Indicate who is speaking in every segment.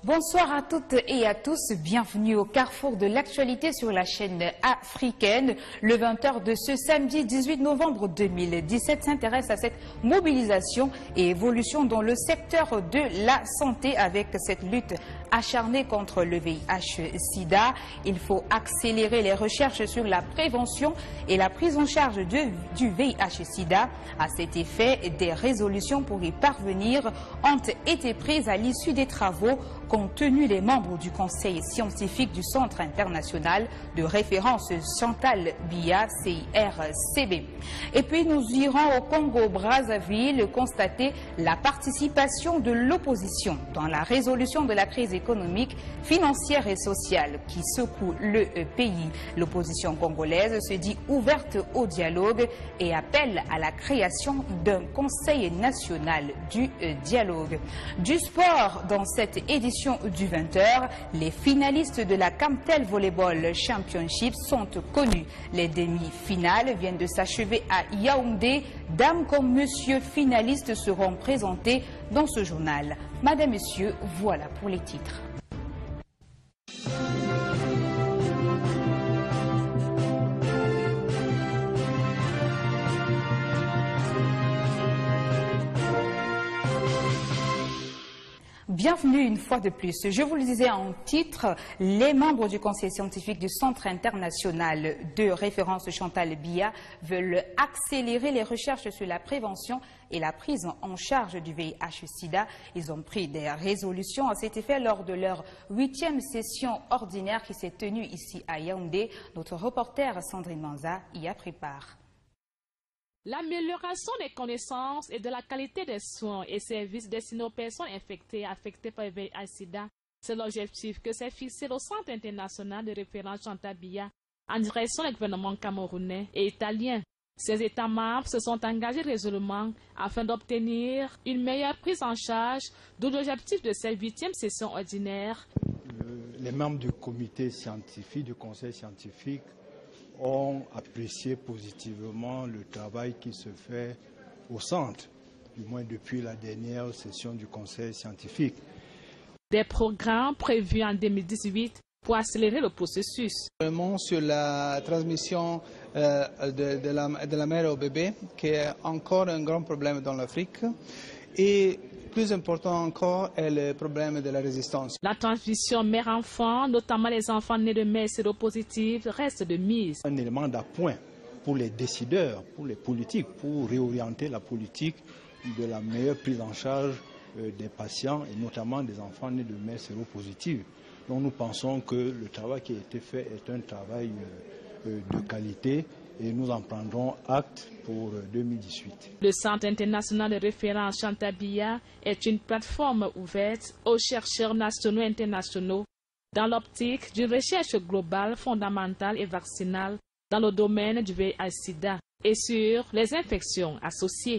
Speaker 1: Bonsoir à toutes et à tous, bienvenue au carrefour de l'actualité sur la chaîne africaine. Le 20h de ce samedi 18 novembre 2017 s'intéresse à cette mobilisation et évolution dans le secteur de la santé avec cette lutte acharnée contre le VIH-Sida. Il faut accélérer les recherches sur la prévention et la prise en charge du VIH-Sida. À cet effet, des résolutions pour y parvenir ont été prises à l'issue des travaux qu'ont tenu les membres du conseil scientifique du Centre international de référence Chantal Biya, CIRCB. Et puis nous irons au Congo-Brazzaville constater la participation de l'opposition dans la résolution de la crise économique, financière et sociale qui secoue le pays. L'opposition congolaise se dit ouverte au dialogue et appelle à la création d'un conseil national du dialogue. Du sport dans cette édition du 20h, les finalistes de la Camtel Volleyball Championship sont connus. Les demi-finales viennent de s'achever à Yaoundé. Dames comme monsieur finalistes seront présentés dans ce journal. Madame, messieurs, voilà pour les titres. Bienvenue une fois de plus. Je vous le disais en titre, les membres du conseil scientifique du Centre international de référence Chantal Biya veulent accélérer les recherches sur la prévention et la prise en charge du VIH-Sida. Ils ont pris des résolutions à cet effet lors de leur 8e session ordinaire qui s'est tenue ici à Yaoundé. Notre reporter Sandrine Manza y a pris part.
Speaker 2: L'amélioration des connaissances et de la qualité des soins et services destinés aux personnes affectées par le VIH-Sida, c'est l'objectif que s'est fixé au Centre international de référence Chantal Biya en direction des gouvernements camerounais et italiens. Ces États membres se sont engagés résolument afin d'obtenir une meilleure prise en charge, d'où l'objectif de cette 8e session ordinaire.
Speaker 3: Les membres du comité scientifique, du conseil scientifique, ont apprécié positivement le travail qui se fait au centre, du moins depuis la dernière session du conseil scientifique.
Speaker 2: Des programmes prévus en 2018 pour accélérer le processus.
Speaker 4: Vraiment sur la transmission de la mère au bébé, qui est encore un grand problème dans l'Afrique. Et plus important encore est le problème de la résistance.
Speaker 2: La transmission mère-enfant, notamment les enfants nés de mères séropositives, reste de mise.
Speaker 3: Un élément d'appoint pour les décideurs, pour les politiques, pour réorienter la politique de la meilleure prise en charge des patients et notamment des enfants nés de mères séropositives. Donc nous pensons que le travail qui a été fait est un travail de qualité et nous en prendrons acte pour 2018.
Speaker 2: Le Centre international de référence Chantal Biya est une plateforme ouverte aux chercheurs nationaux et internationaux dans l'optique d'une recherche globale, fondamentale et vaccinale dans le domaine du VIH-Sida et sur les infections associées.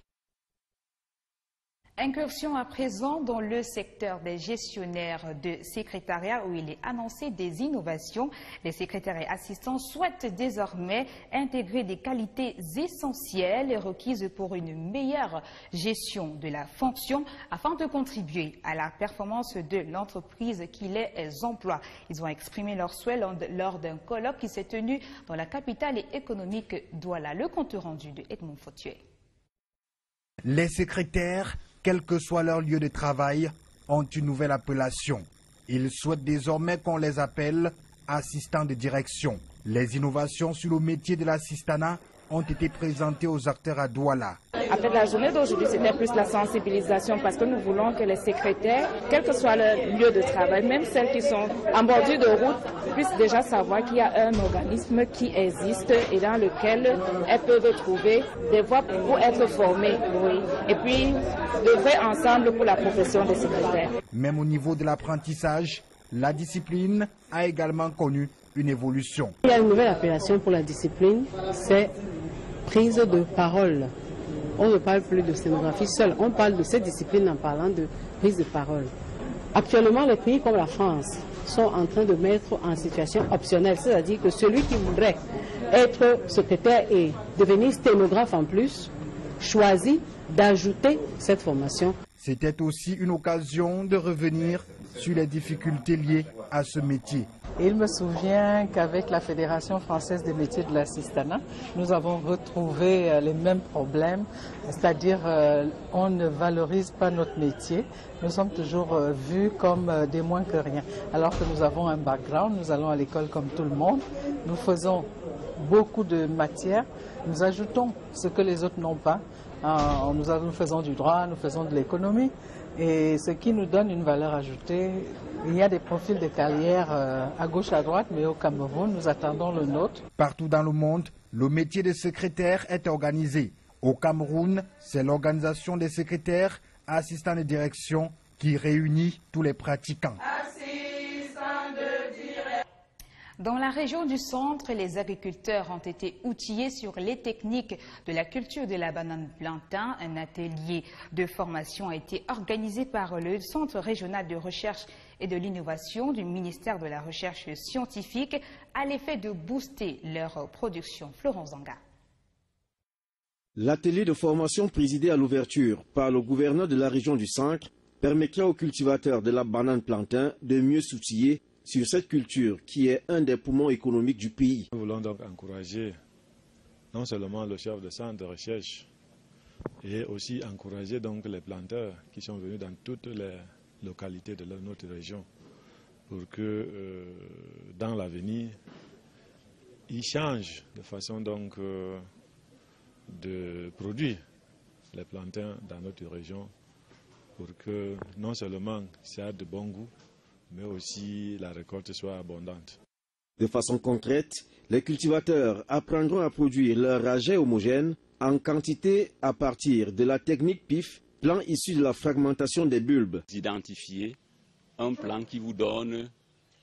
Speaker 1: Incursion à présent dans le secteur des gestionnaires de secrétariat où il est annoncé des innovations. Les secrétaires et assistants souhaitent désormais intégrer des qualités essentielles requises pour une meilleure gestion de la fonction afin de contribuer à la performance de l'entreprise qui les emploie. Ils ont exprimé leur souhait lors d'un colloque qui s'est tenu dans la capitale économique Douala. Le compte rendu de Edmond Fautuet.
Speaker 5: Les secrétaires, quel que soit leur lieu de travail, ont une nouvelle appellation. Ils souhaitent désormais qu'on les appelle assistants de direction. Les innovations sur le métier de l'assistanat ont été présentées aux acteurs à Douala.
Speaker 6: Après la journée d'aujourd'hui, c'était plus la sensibilisation parce que nous voulons que les secrétaires, quel que soit leur lieu de travail, même celles qui sont en bordure de route, puissent déjà savoir qu'il y a un organisme qui existe et dans lequel elles peuvent trouver des voies pour être formées. Oui. Et puis, d'œuvrer ensemble pour la profession des secrétaires.
Speaker 5: Même au niveau de l'apprentissage, la discipline a également connu une évolution.
Speaker 7: Il y a une nouvelle appellation pour la discipline, c'est prise de parole. On ne parle plus de scénographie seule, on parle de cette discipline en parlant de prise de parole. Actuellement, les pays comme la France sont en train de mettre en situation optionnelle, c'est-à-dire que celui qui voudrait être secrétaire et devenir sténographe en plus, choisit d'ajouter cette formation.
Speaker 5: C'était aussi une occasion de revenir sur les difficultés liées à ce métier.
Speaker 8: Il me souvient qu'avec la Fédération française des métiers de l'assistanat, nous avons retrouvé les mêmes problèmes, c'est-à-dire on ne valorise pas notre métier. Nous sommes toujours vus comme des moins que rien. Alors que nous avons un background, nous allons à l'école comme tout le monde, nous faisons beaucoup de matières, nous ajoutons ce que les autres n'ont pas. Nous faisons du droit, nous faisons de l'économie, et ce qui nous donne une valeur ajoutée. Il y a des profils de carrière à gauche, à droite, mais au Cameroun, nous attendons le nôtre.
Speaker 5: Partout dans le monde, le métier de secrétaire est organisé. Au Cameroun, c'est l'organisation des secrétaires, assistants de direction, qui réunit tous les pratiquants.
Speaker 1: Dans la région du centre, les agriculteurs ont été outillés sur les techniques de la culture de la banane plantain. Un atelier de formation a été organisé par le Centre régional de recherche et de l'innovation du ministère de la Recherche scientifique à l'effet de booster leur production. Florent Zanga.
Speaker 9: L'atelier de formation présidé à l'ouverture par le gouverneur de la région du centre permettra aux cultivateurs de la banane plantain de mieux s'outiller sur cette culture qui est un des poumons économiques du pays.
Speaker 10: Nous voulons donc encourager non seulement le chef de centre de recherche et aussi encourager donc les planteurs qui sont venus dans toutes les localités de notre région pour que dans l'avenir ils changent de façon donc de produire les plantains dans notre région pour que non seulement ça ait de bon goût, mais aussi la récolte soit abondante.
Speaker 9: De façon concrète, les cultivateurs apprendront à produire leur rajet homogène en quantité à partir de la technique PIF, plan issu de la fragmentation des bulbes.
Speaker 11: Identifier un plan qui vous donne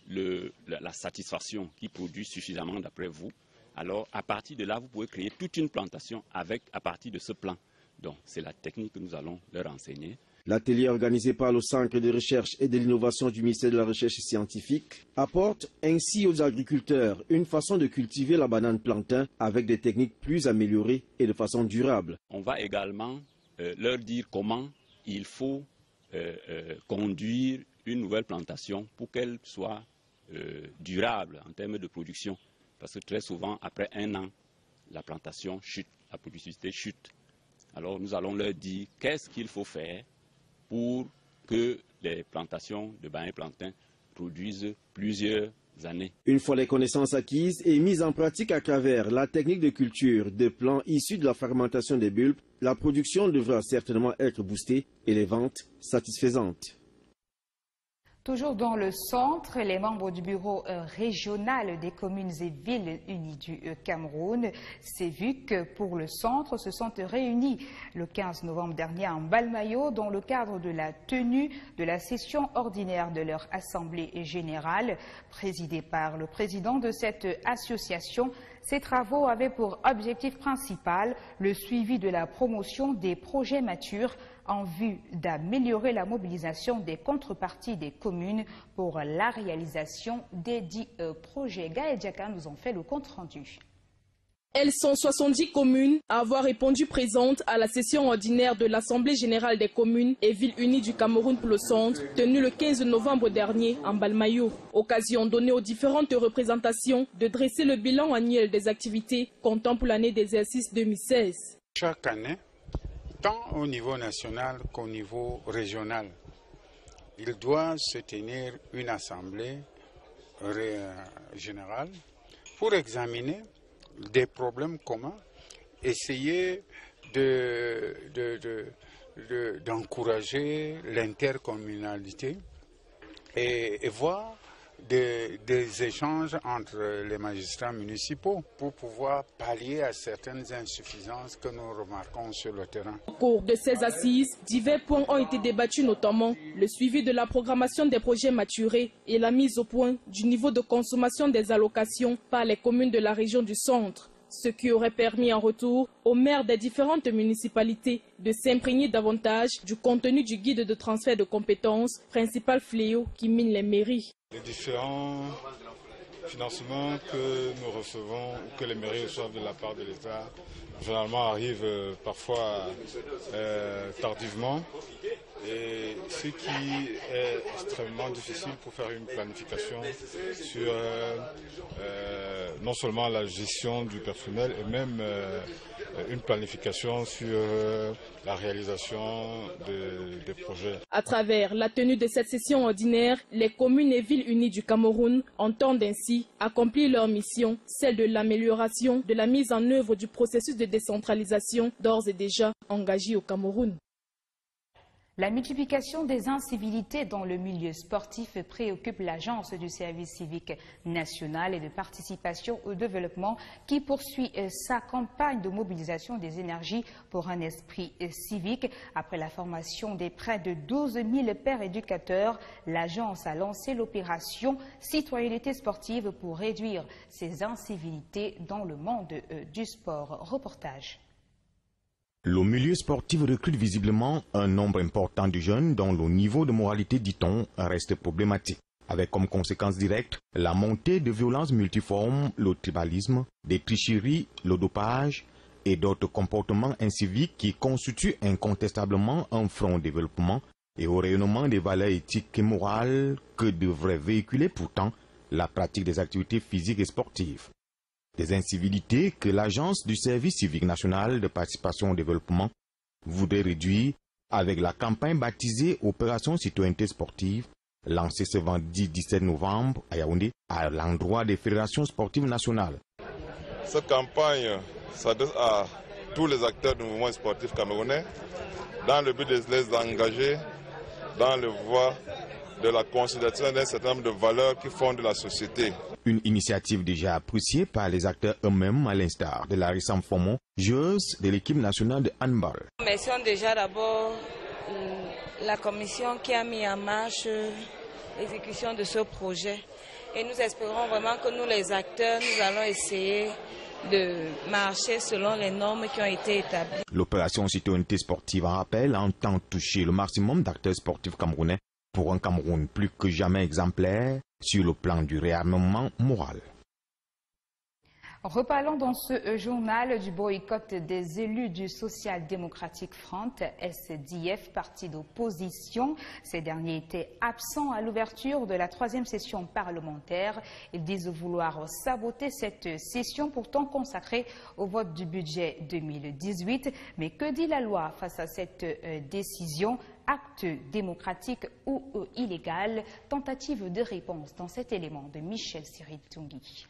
Speaker 11: la satisfaction, qui produit suffisamment d'après vous. Alors à partir de là, vous pouvez créer toute une plantation à partir de ce plan. Donc c'est la technique que nous allons leur enseigner.
Speaker 9: L'atelier organisé par le Centre de recherche et de l'innovation du ministère de la Recherche scientifique apporte ainsi aux agriculteurs une façon de cultiver la banane plantain avec des techniques plus améliorées et de façon durable.
Speaker 11: On va également leur dire comment il faut conduire une nouvelle plantation pour qu'elle soit durable en termes de production. Parce que très souvent, après un an, la plantation chute, la productivité chute. Alors nous allons leur dire qu'est-ce qu'il faut faire pour que les plantations de banane plantain produisent plusieurs années.
Speaker 9: Une fois les connaissances acquises et mises en pratique à travers la technique de culture de plants issus de la fragmentation des bulbes, la production devra certainement être boostée et les ventes satisfaisantes.
Speaker 1: Toujours dans le centre, les membres du bureau régional des communes et villes unies du Cameroun, CEVUC, pour le centre, se sont réunis le 15 novembre dernier en Balmayo dans le cadre de la tenue de la session ordinaire de leur assemblée générale, présidée par le président de cette association. Ces travaux avaient pour objectif principal le suivi de la promotion des projets matures en vue d'améliorer la mobilisation des contreparties des communes pour la réalisation des dits projets. Gaël Diaka nous en fait le compte-rendu.
Speaker 12: Elles sont 70 communes à avoir répondu présentes à la session ordinaire de l'Assemblée générale des communes et villes unies du Cameroun pour le centre, tenue le 15 novembre dernier en Balmayo. Occasion donnée aux différentes représentations de dresser le bilan annuel des activités comptant pour l'année d'exercice 2016.
Speaker 13: Chaque année, tant au niveau national qu'au niveau régional, il doit se tenir une assemblée générale pour examiner des problèmes communs, essayer d'encourager l'intercommunalité et voir des échanges entre les magistrats municipaux pour pouvoir pallier à certaines insuffisances que nous remarquons sur le terrain.
Speaker 12: Au cours de ces assises, divers points ont été débattus, notamment le suivi de la programmation des projets maturés et la mise au point du niveau de consommation des allocations par les communes de la région du centre, ce qui aurait permis en retour aux maires des différentes municipalités de s'imprégner davantage du contenu du guide de transfert de compétences, principal fléau qui mine les mairies.
Speaker 10: Les différents financements que nous recevons ou que les mairies reçoivent de la part de l'État, généralement arrivent parfois tardivement et
Speaker 14: ce qui est extrêmement difficile pour faire une planification sur non seulement la gestion du personnel et même une planification sur la réalisation des projets.
Speaker 12: À travers la tenue de cette session ordinaire, les communes et villes unies du Cameroun entendent ainsi accomplir leur mission, celle de l'amélioration de la mise en œuvre du processus de décentralisation d'ores et déjà engagé au Cameroun.
Speaker 1: La multiplication des incivilités dans le milieu sportif préoccupe l'Agence du service civique national et de participation au développement qui poursuit sa campagne de mobilisation des énergies pour un esprit civique. Après la formation des près de 12 000 pères éducateurs, l'Agence a lancé l'opération Citoyenneté sportive pour réduire ces incivilités dans le monde du sport. Reportage.
Speaker 15: Le milieu sportif recrute visiblement un nombre important de jeunes dont le niveau de moralité, dit-on, reste problématique, avec comme conséquence directe la montée de violences multiformes, le tribalisme, des tricheries, le dopage et d'autres comportements inciviques qui constituent incontestablement un front au développement et au rayonnement des valeurs éthiques et morales que devrait véhiculer pourtant la pratique des activités physiques et sportives. Des incivilités que l'Agence du service civique national de participation au développement voudrait réduire avec la campagne baptisée Opération Citoyenneté sportive, lancée ce vendredi 17 novembre à Yaoundé, à l'endroit des fédérations sportives nationales.
Speaker 16: Cette campagne s'adresse à tous les acteurs du mouvement sportif camerounais dans le but de les engager dans le voie de la considération d'un certain nombre de valeurs qui fondent la société.
Speaker 15: Une initiative déjà appréciée par les acteurs eux-mêmes, à l'instar de Larissa Mfomo, joueuse de l'équipe nationale de handball.
Speaker 17: Remercions déjà d'abord la commission qui a mis en marche l'exécution de ce projet. Et nous espérons vraiment que nous, les acteurs, nous allons essayer de marcher selon les normes qui ont été établies.
Speaker 15: L'opération Citoyenneté sportive, en rappel, entend toucher le maximum d'acteurs sportifs camerounais pour un Cameroun plus que jamais exemplaire sur le plan du réarmement moral.
Speaker 1: Reparlons dans ce journal du boycott des élus du Social Democratic Front, SDF, parti d'opposition. Ces derniers étaient absents à l'ouverture de la 3e session parlementaire. Ils disent vouloir saboter cette session pourtant consacrée au vote du budget 2018. Mais que dit la loi face à cette décision ? Acte démocratique ou illégal? Tentative de réponse dans cet élément de Michel Siri-Tungui.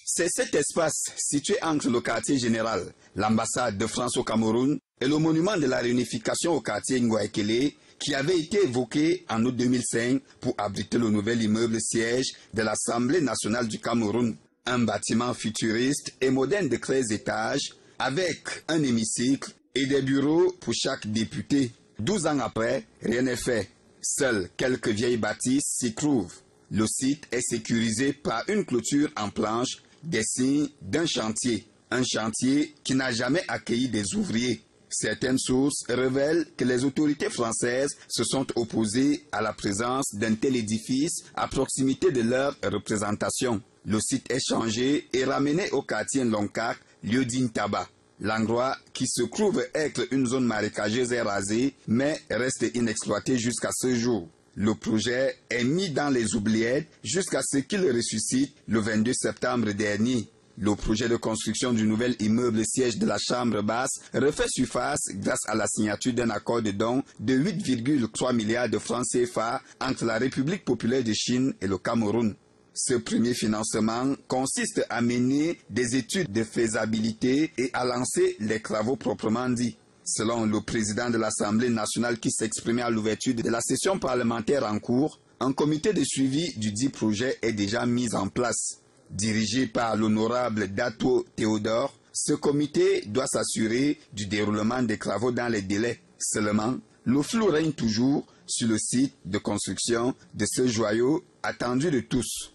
Speaker 18: C'est cet espace situé entre le quartier général, l'ambassade de France au Cameroun et le monument de la réunification au quartier Ngouaekele qui avait été évoqué en août 2005 pour abriter le nouvel immeuble siège de l'Assemblée nationale du Cameroun. Un bâtiment futuriste et moderne de 13 étages avec un hémicycle et des bureaux pour chaque député. 12 ans après, rien n'est fait. Seules quelques vieilles bâtisses s'y trouvent. Le site est sécurisé par une clôture en planche, des signes d'un chantier. Un chantier qui n'a jamais accueilli des ouvriers. Certaines sources révèlent que les autorités françaises se sont opposées à la présence d'un tel édifice à proximité de leur représentation. Le site est changé et ramené au quartier Lonkak, lieu d'Intaba. L'endroit qui se trouve être une zone marécageuse est rasée, mais reste inexploité jusqu'à ce jour. Le projet est mis dans les oubliettes jusqu'à ce qu'il ressuscite le 22 septembre dernier. Le projet de construction du nouvel immeuble siège de la Chambre basse refait surface grâce à la signature d'un accord de don de 8,3 milliards de francs CFA entre la République populaire de Chine et le Cameroun. Ce premier financement consiste à mener des études de faisabilité et à lancer les travaux proprement dits. Selon le président de l'Assemblée nationale qui s'exprimait à l'ouverture de la session parlementaire en cours, un comité de suivi du dit projet est déjà mis en place. Dirigé par l'honorable Dato Théodore, ce comité doit s'assurer du déroulement des travaux dans les délais. Seulement, le flou règne toujours sur le site de construction de ce joyau attendu de tous.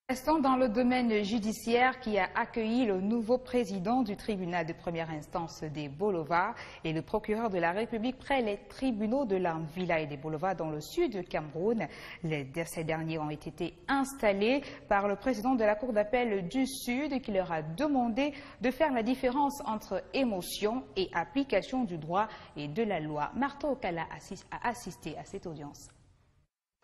Speaker 1: Restons dans le domaine judiciaire qui a accueilli le nouveau président du tribunal de première instance des Bolova et le procureur de la République près les tribunaux de l'Anvila et des Bolova dans le sud du Cameroun. Ces derniers ont été installés par le président de la Cour d'appel du Sud qui leur a demandé de faire la différence entre émotion et application du droit et de la loi. Martha Okala a assisté à cette audience.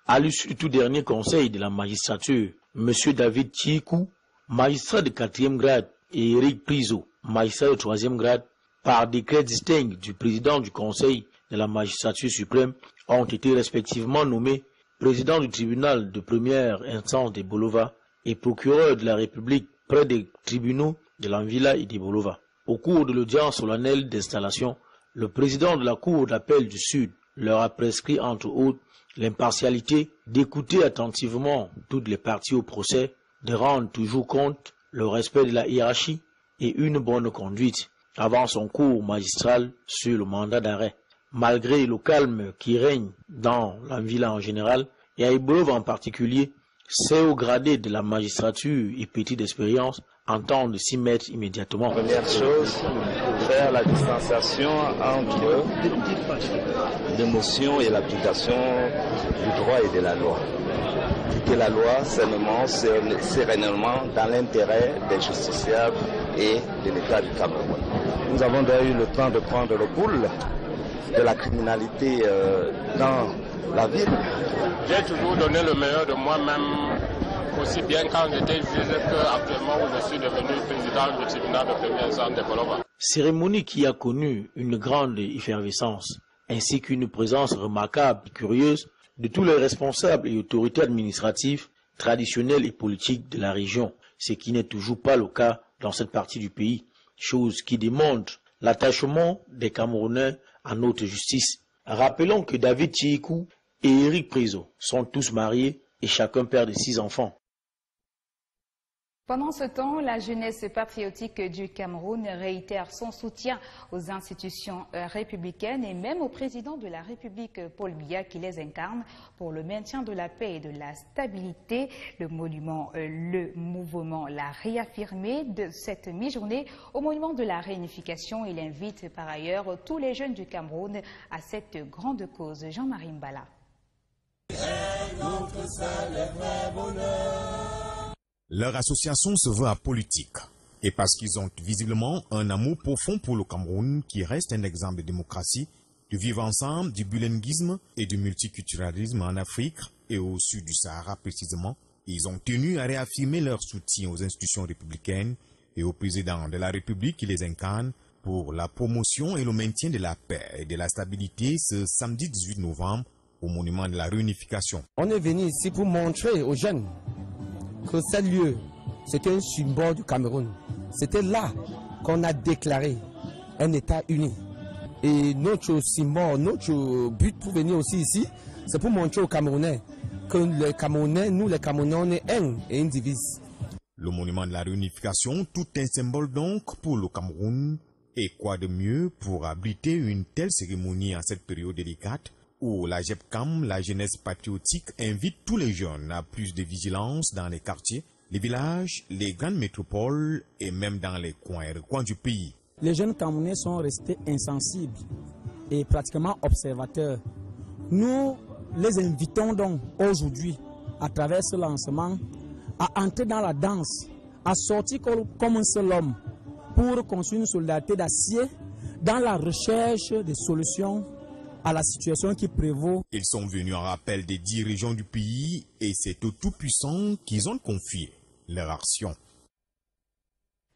Speaker 19: À l'issue du tout dernier conseil de la magistrature, M. David Tchikou, magistrat de 4e grade, et Eric Priso, magistrat de 3e grade, par décret distinct du président du conseil de la magistrature suprême, ont été respectivement nommés président du tribunal de première instance des Bolova et procureur de la République près des tribunaux de l'Anvila et des Bolova. Au cours de l'audience solennelle d'installation, le président de la Cour d'appel du Sud leur a prescrit entre autres l'impartialité, d'écouter attentivement toutes les parties au procès, de rendre toujours compte, le respect de la hiérarchie et une bonne conduite avant son cours magistral sur le mandat d'arrêt. Malgré le calme qui règne dans l'Anvila en général et à Ibolova en particulier, ces hauts gradés de la magistrature et petits d'expérience entendent s'y mettre immédiatement.
Speaker 20: Première chose, faire la distanciation entre l'émotion et l'application du droit et de la loi. Appliquer la loi sereinement dans l'intérêt des justiciables et de l'État du Cameroun. Nous avons déjà eu le temps de prendre le pouls de la criminalité dans la ville.
Speaker 21: J'ai toujours donné le meilleur de moi-même, aussi bien quand j'étais juge qu'actuellement où je suis devenu président du tribunal de première instance de Bolova.
Speaker 19: Cérémonie qui a connu une grande effervescence, ainsi qu'une présence remarquable et curieuse de tous les responsables et autorités administratives, traditionnelles et politiques de la région, ce qui n'est toujours pas le cas dans cette partie du pays, chose qui démontre l'attachement des Camerounais à notre justice. Rappelons que David Tchikou et Eric Priso sont tous mariés et chacun père de 6 enfants.
Speaker 1: Pendant ce temps, la jeunesse patriotique du Cameroun réitère son soutien aux institutions républicaines et même au président de la République, Paul Biya, qui les incarne pour le maintien de la paix et de la stabilité. Le mouvement l'a réaffirmé de cette mi-journée au monument de la réunification. Il invite par ailleurs tous les jeunes du Cameroun à cette grande cause. Jean-Marie Mbala.
Speaker 15: Leur association se veut apolitique. Et parce qu'ils ont visiblement un amour profond pour le Cameroun, qui reste un exemple de démocratie, de vivre ensemble, du bilinguisme et du multiculturalisme en Afrique et au sud du Sahara précisément, ils ont tenu à réaffirmer leur soutien aux institutions républicaines et au président de la République qui les incarne pour la promotion et le maintien de la paix et de la stabilité ce samedi 18 novembre au monument de la réunification.
Speaker 22: On est venu ici pour montrer aux jeunes que ce lieu, c'était un symbole du Cameroun. C'était là qu'on a déclaré un État uni. Et notre symbole, notre but pour venir aussi ici, c'est pour montrer aux Camerounais que les Camerounais, nous les Camerounais, on est un et une divise.
Speaker 15: Le monument de la réunification, tout un symbole donc pour le Cameroun. Et quoi de mieux pour abriter une telle cérémonie en cette période délicate où la GEPCAM, la jeunesse patriotique, invite tous les jeunes à plus de vigilance dans les quartiers, les villages, les grandes métropoles et même dans les coins et recoins du pays.
Speaker 23: Les jeunes Camerounais sont restés insensibles et pratiquement observateurs. Nous les invitons donc aujourd'hui, à travers ce lancement, à entrer dans la danse, à sortir comme un seul homme pour construire une solidarité d'acier dans la recherche des solutions à la situation qui prévaut.
Speaker 15: Ils sont venus en rappel des 10 régions du pays et c'est au Tout-Puissant qu'ils ont confié leur action.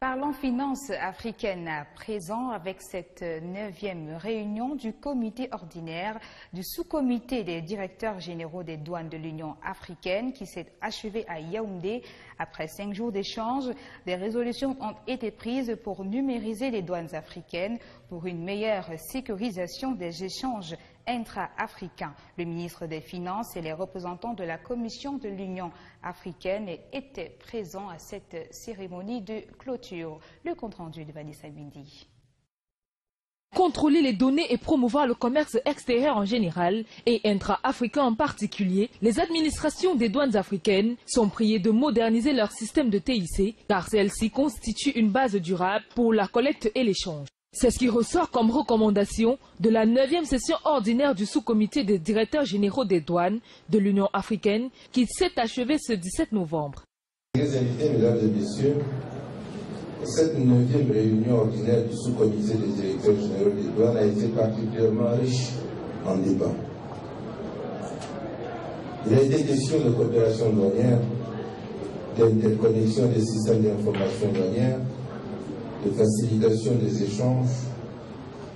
Speaker 1: Parlons finances africaines à présent avec cette 9e réunion du comité ordinaire du sous-comité des directeurs généraux des douanes de l'Union africaine qui s'est achevée à Yaoundé. Après 5 jours d'échanges, des résolutions ont été prises pour numériser les douanes africaines pour une meilleure sécurisation des échanges intra-africains. Le ministre des Finances et les représentants de la Commission de l'Union africaine étaient présents à cette cérémonie de clôture. Le compte-rendu de Vanessa Bindi.
Speaker 12: Contrôler les données et promouvoir le commerce extérieur en général et intra-africain en particulier, les administrations des douanes africaines sont priées de moderniser leur système de TIC car celle-ci constitue une base durable pour la collecte et l'échange. C'est ce qui ressort comme recommandation de la 9e session ordinaire du sous-comité des directeurs généraux des douanes de l'Union africaine qui s'est achevée ce 17 novembre.
Speaker 2: Les invités, mesdames et messieurs, cette 9e réunion ordinaire du sous-comité des directeurs généraux des douanes a été particulièrement riche en débats. Il a été question de coopération douanière, d'interconnexion des systèmes d'information douanière, de facilitation des échanges,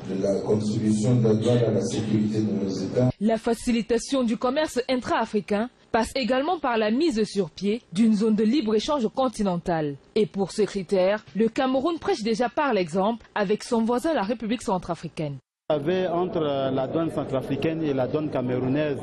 Speaker 2: de la contribution de la douane à la sécurité de nos États.
Speaker 12: La facilitation du commerce intra-africain passe également par la mise sur pied d'une zone de libre-échange continentale. Et pour ce critère, le Cameroun prêche déjà par l'exemple avec son voisin la République centrafricaine.
Speaker 3: Entre la douane centrafricaine et la douane camerounaise,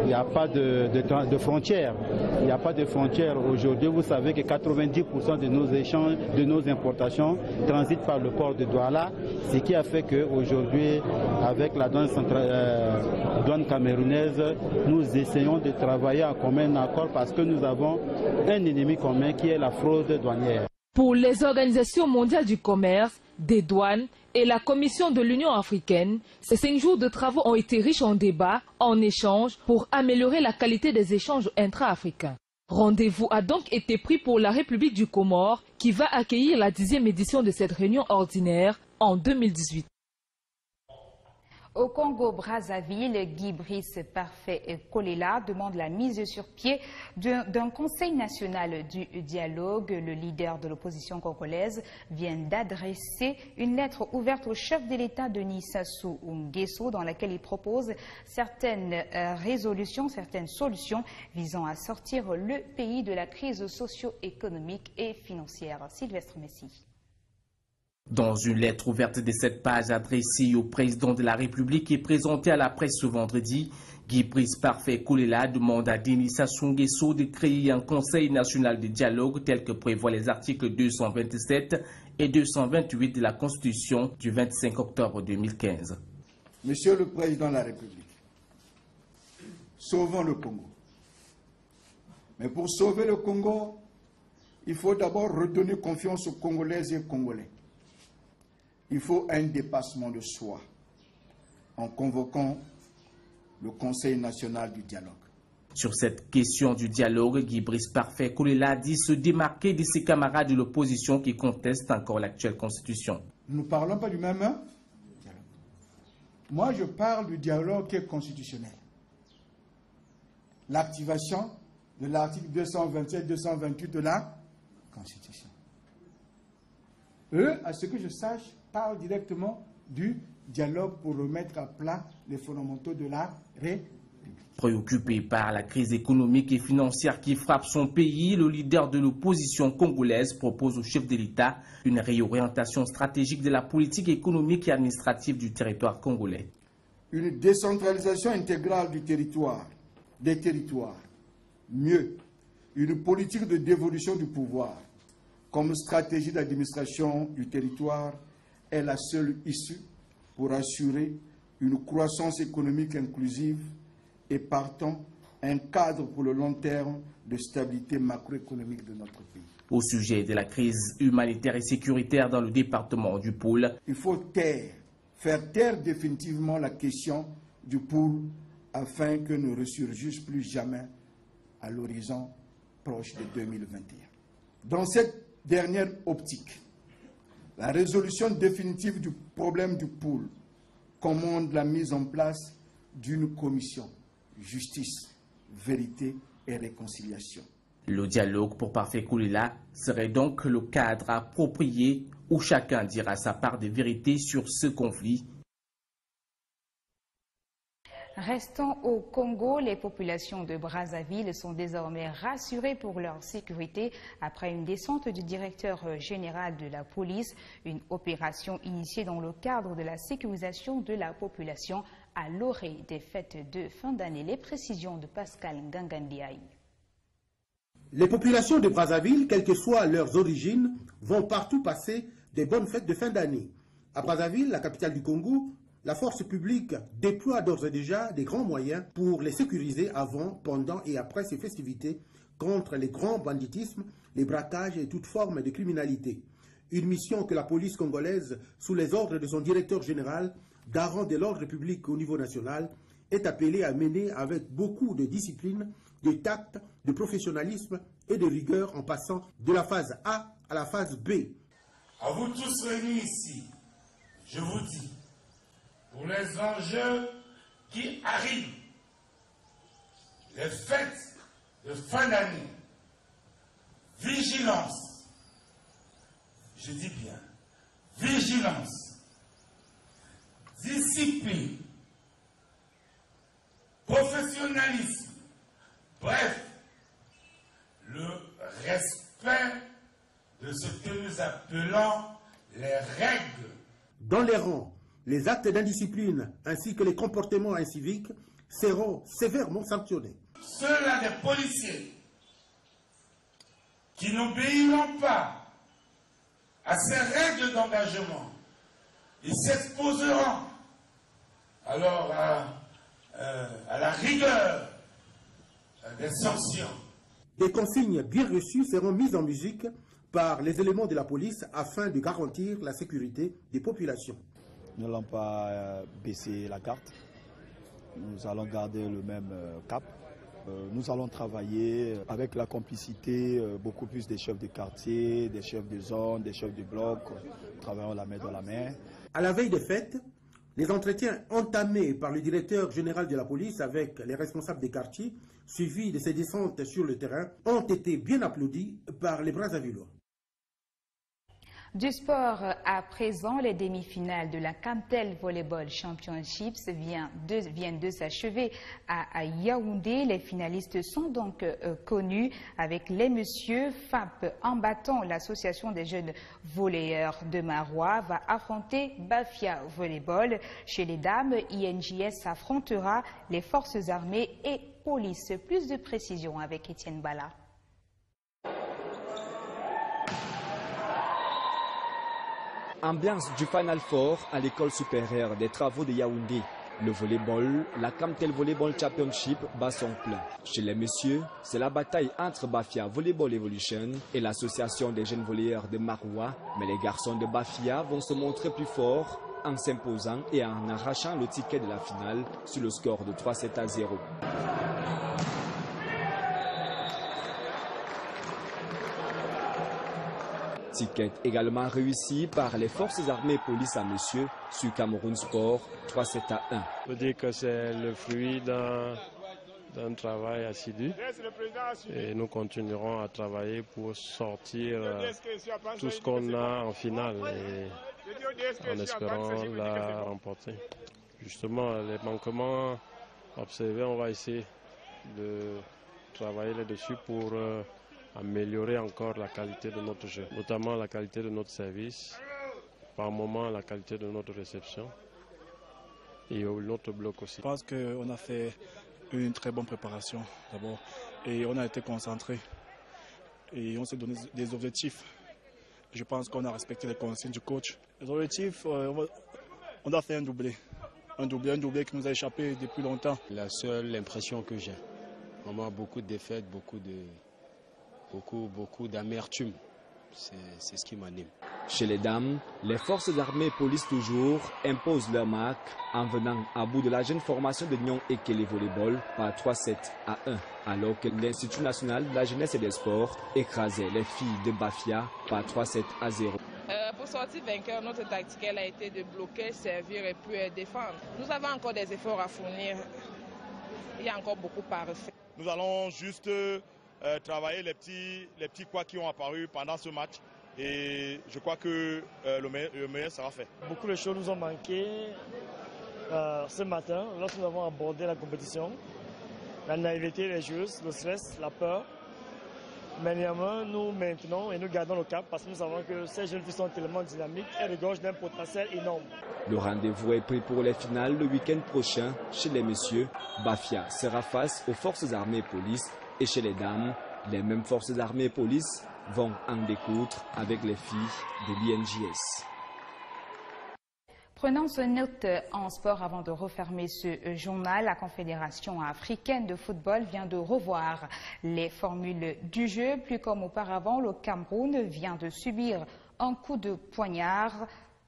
Speaker 3: il n'y a pas de frontières. Il n'y a pas de frontières. Aujourd'hui, vous savez que 90% de nos échanges, de nos importations transitent par le port de Douala, ce qui a fait qu'aujourd'hui, avec la douane camerounaise, nous essayons de travailler en commun accord parce que nous avons un ennemi commun qui est la fraude douanière.
Speaker 12: Pour les organisations mondiales du commerce, des douanes et la Commission de l'Union africaine, ces 5 jours de travaux ont été riches en débats, en échanges pour améliorer la qualité des échanges intra-africains. Rendez-vous a donc été pris pour la République du Comore qui va accueillir la 10e édition de cette réunion ordinaire en 2018.
Speaker 1: Au Congo-Brazzaville, Guy Brice Parfait Kolela demande la mise sur pied d'un conseil national du dialogue. Le leader de l'opposition congolaise vient d'adresser une lettre ouverte au chef de l'État Denis Sassou Nguesso dans laquelle il propose certaines résolutions, certaines solutions visant à sortir le pays de la crise socio-économique et financière. Sylvestre Messi.
Speaker 4: Dans une lettre ouverte de 7 pages adressée au président de la République et présentée à la presse ce vendredi, Guy Brice Parfait Kolela demande à Denis Sassou Nguesso de créer un conseil national de dialogue tel que prévoient les articles 227 et 228 de la Constitution du 25 octobre 2015.
Speaker 24: Monsieur le Président de la République, sauvons le Congo. Mais pour sauver le Congo, il faut d'abord redonner confiance aux Congolaises et aux Congolais. Il faut un dépassement de soi en convoquant le Conseil national du dialogue.
Speaker 4: Sur cette question du dialogue, Guy Brice Parfait Kolela dit se démarquer de ses camarades de l'opposition qui contestent encore l'actuelle constitution.
Speaker 24: Nous ne parlons pas du même dialogue. Moi, je parle du dialogue qui est constitutionnel. L'activation de l'article 227-228 de la Constitution. Eux, à ce que je sache, parlent directement du dialogue pour remettre à plat les fondamentaux de la République.
Speaker 4: Préoccupé par la crise économique et financière qui frappe son pays, le leader de l'opposition congolaise propose au chef de l'État une réorientation stratégique de la politique économique et administrative du territoire congolais.
Speaker 24: Une décentralisation intégrale du territoire, des territoires. Mieux, une politique de dévolution du pouvoir comme stratégie d'administration du territoire est la seule issue pour assurer une croissance économique inclusive et partant un cadre pour le long terme de stabilité macroéconomique de notre pays.
Speaker 4: Au sujet de la crise humanitaire et sécuritaire dans le département du Pôle,
Speaker 24: il faut faire taire définitivement la question du Pôle afin que ne ressurgisse plus jamais à l'horizon proche de 2021. Dans cette dernière optique, la résolution définitive du problème du Pôle commande la mise en place d'une commission justice, vérité et réconciliation.
Speaker 4: Le dialogue pour Parfait Kolela serait donc le cadre approprié où chacun dira sa part de vérité sur ce conflit.
Speaker 1: Restons au Congo, les populations de Brazzaville sont désormais rassurées pour leur sécurité après une descente du directeur général de la police, une opération initiée dans le cadre de la sécurisation de la population à l'orée des fêtes de fin d'année. Les précisions de Pascal Ngangandiaï.
Speaker 25: Les populations de Brazzaville, quelles que soient leurs origines, vont partout passer des bonnes fêtes de fin d'année. À Brazzaville, la capitale du Congo, la force publique déploie d'ores et déjà des grands moyens pour les sécuriser avant, pendant et après ces festivités contre les grands banditismes, les braquages et toute forme de criminalité. Une mission que la police congolaise, sous les ordres de son directeur général, garant de l'ordre public au niveau national, est appelée à mener avec beaucoup de discipline, de tact, de professionnalisme et de rigueur en passant de la phase A à la phase B.
Speaker 5: À vous tous réunis ici, je vous dis, pour les enjeux qui arrivent, les fêtes de fin d'année, vigilance, je dis bien, vigilance, discipline, professionnalisme, bref, le respect de ce que nous appelons les règles.
Speaker 25: Dans les rangs, les actes d'indiscipline ainsi que les comportements inciviques seront sévèrement sanctionnés.
Speaker 5: Ceux-là des policiers qui n'obéiront pas à ces règles d'engagement, ils s'exposeront alors à la rigueur des sanctions.
Speaker 25: Des consignes bien reçues seront mises en musique par les éléments de la police afin de garantir la sécurité des populations.
Speaker 6: Nous n'allons pas baisser la garde, nous allons garder le même cap. Nous allons travailler avec la complicité beaucoup plus des chefs de quartier, des chefs de zone, des chefs de bloc. Nous travaillons la main dans la main.
Speaker 25: À la veille des fêtes, les entretiens entamés par le directeur général de la police avec les responsables des quartiers, suivis de ces descentes sur le terrain, ont été bien applaudis par les Brazzavillois.
Speaker 1: Du sport à présent, les demi-finales de la Camtel Volleyball Championships viennent de s'achever à Yaoundé. Les finalistes sont donc connus avec les messieurs. FAP en battant l'association des jeunes volleyeurs de Marois va affronter Bafia Volleyball. Chez les dames, INJS affrontera les forces armées et police. Plus de précisions avec Étienne Bala.
Speaker 7: Ambiance du Final Four à l'école supérieure des travaux de Yaoundé. Le volleyball, la Camtel Volleyball Championship bat son plein. Chez les messieurs, c'est la bataille entre Bafia Volleyball Evolution et l'association des jeunes volleyeurs de Maroua. Mais les garçons de Bafia vont se montrer plus forts en s'imposant et en arrachant le ticket de la finale sur le score de 3-7-0. Ticket également réussi par les forces armées police à monsieur sur Cameroun Sport 3-7-1.
Speaker 8: Je veux dire que c'est le fruit d'un travail assidu et nous continuerons à travailler pour sortir tout ce qu'on a en finale et en espérant la remporter. Justement, les manquements observés, on va essayer de travailler là-dessus pour améliorer encore la qualité de notre jeu, notamment la qualité de notre service, par moment la qualité de notre réception et notre bloc aussi.
Speaker 11: Je pense qu'on a fait une très bonne préparation d'abord et on a été concentré et on s'est donné des objectifs. Je pense qu'on a respecté les consignes du coach. Les objectifs, on a fait un doublé qui nous a échappé depuis longtemps.
Speaker 26: La seule impression que j'ai, vraiment beaucoup de défaites, beaucoup d'amertume. C'est ce qui m'anime.
Speaker 7: Chez les dames, les forces armées police toujours imposent leur marque en venant à bout de la jeune formation de Nyon Ekele Volleyball par 3-7-1, alors que l'Institut national de la jeunesse et des sports écrasait les filles de Bafia par 3-7-0.
Speaker 27: Pour sortir vainqueur, notre tactique a été de bloquer, servir et puis défendre. Nous avons encore des efforts à fournir. Il y a encore beaucoup à refaire.
Speaker 28: Nous allons juste travailler les petits coups qui ont apparu pendant ce match et je crois que le meilleur sera fait.
Speaker 29: Beaucoup de choses nous ont manqué ce matin lorsque nous avons abordé la compétition. La naïveté des joueuses, le stress, la peur. Mais néanmoins, nous maintenons et nous gardons le cap parce que nous savons que ces jeunes filles sont tellement dynamiques et regorgent d'un potentiel énorme.
Speaker 7: Le rendez-vous est pris pour les finales le week-end prochain. Chez les messieurs, Bafia sera face aux forces armées police. Et chez les dames, les mêmes forces armées et police vont en découdre avec les filles de l'INJS.
Speaker 1: Prenons une note en sport avant de refermer ce journal. La Confédération africaine de football vient de revoir les formules du jeu. Plus comme auparavant, le Cameroun vient de subir un coup de poignard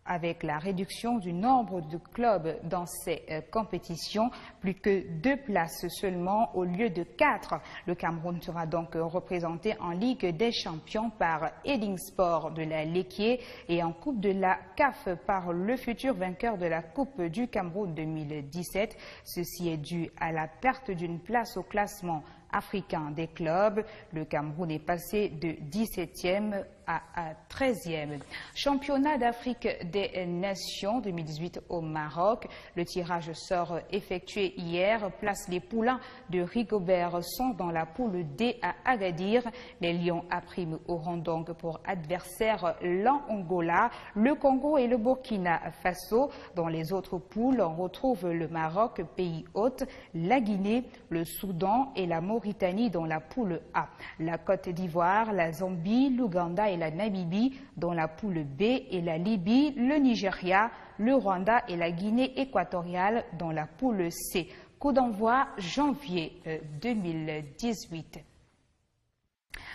Speaker 1: avec la réduction du nombre de clubs dans ces compétitions, plus que 2 places seulement au lieu de 4. Le Cameroun sera donc représenté en Ligue des Champions par Edingsport de la Léquier et en Coupe de la CAF par le futur vainqueur de la Coupe du Cameroun 2017. Ceci est dû à la perte d'une place au classement africain des clubs. Le Cameroun est passé de 17e à 13e. Championnat d'Afrique des Nations 2018 au Maroc. Le tirage sort effectué hier place les poulains de Rigobert sont dans la poule D à Agadir. Les Lions à prime auront donc pour adversaire l'Angola, le Congo et le Burkina Faso. Dans les autres poules, on retrouve le Maroc, pays hôte, la Guinée, le Soudan et la Mauritanie dans la poule A. La Côte d'Ivoire, la Zambie, l'Ouganda et la Namibie dans la poule B et la Libye, le Nigeria, le Rwanda et la Guinée équatoriale dans la poule C. Coup d'envoi janvier 2018.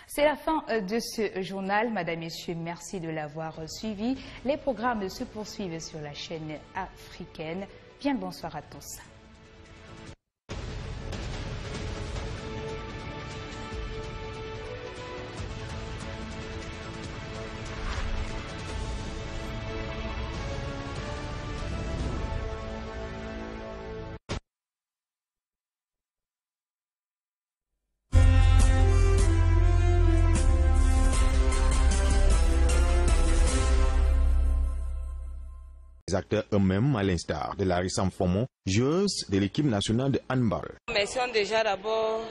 Speaker 1: C'est la fin de ce journal. Madame, Messieurs, merci de l'avoir suivi. Les programmes se poursuivent sur la chaîne africaine. Bien bonsoir à tous.
Speaker 15: Les acteurs eux-mêmes, à l'instar de Larissa Mfomo, joueuse de l'équipe nationale de handball.
Speaker 9: Remercions déjà d'abord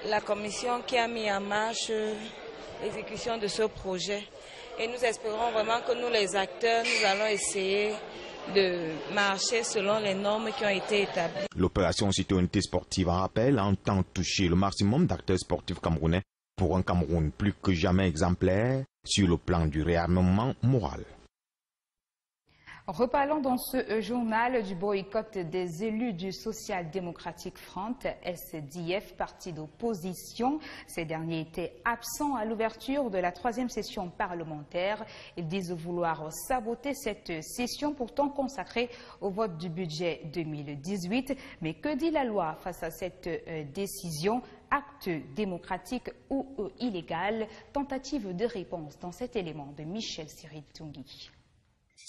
Speaker 9: la commission qui a mis en marche l'exécution de ce projet. Et nous espérons vraiment que nous, les acteurs, nous allons essayer de marcher selon les normes qui ont été établies.
Speaker 15: L'opération citoyenneté sportive en rappel entend toucher le maximum d'acteurs sportifs camerounais pour un Cameroun plus que jamais exemplaire sur le plan du réarmement moral.
Speaker 1: Reparlons dans ce journal du boycott des élus du Social Democratic Front, SDF, parti d'opposition. Ces derniers étaient absents à l'ouverture de la 3e session parlementaire. Ils disent vouloir saboter cette session pourtant consacrée au vote du budget 2018. Mais que dit la loi face à cette décision ? Acte démocratique ou illégal? Tentative de réponse dans cet élément de Michel Siri-Tungui.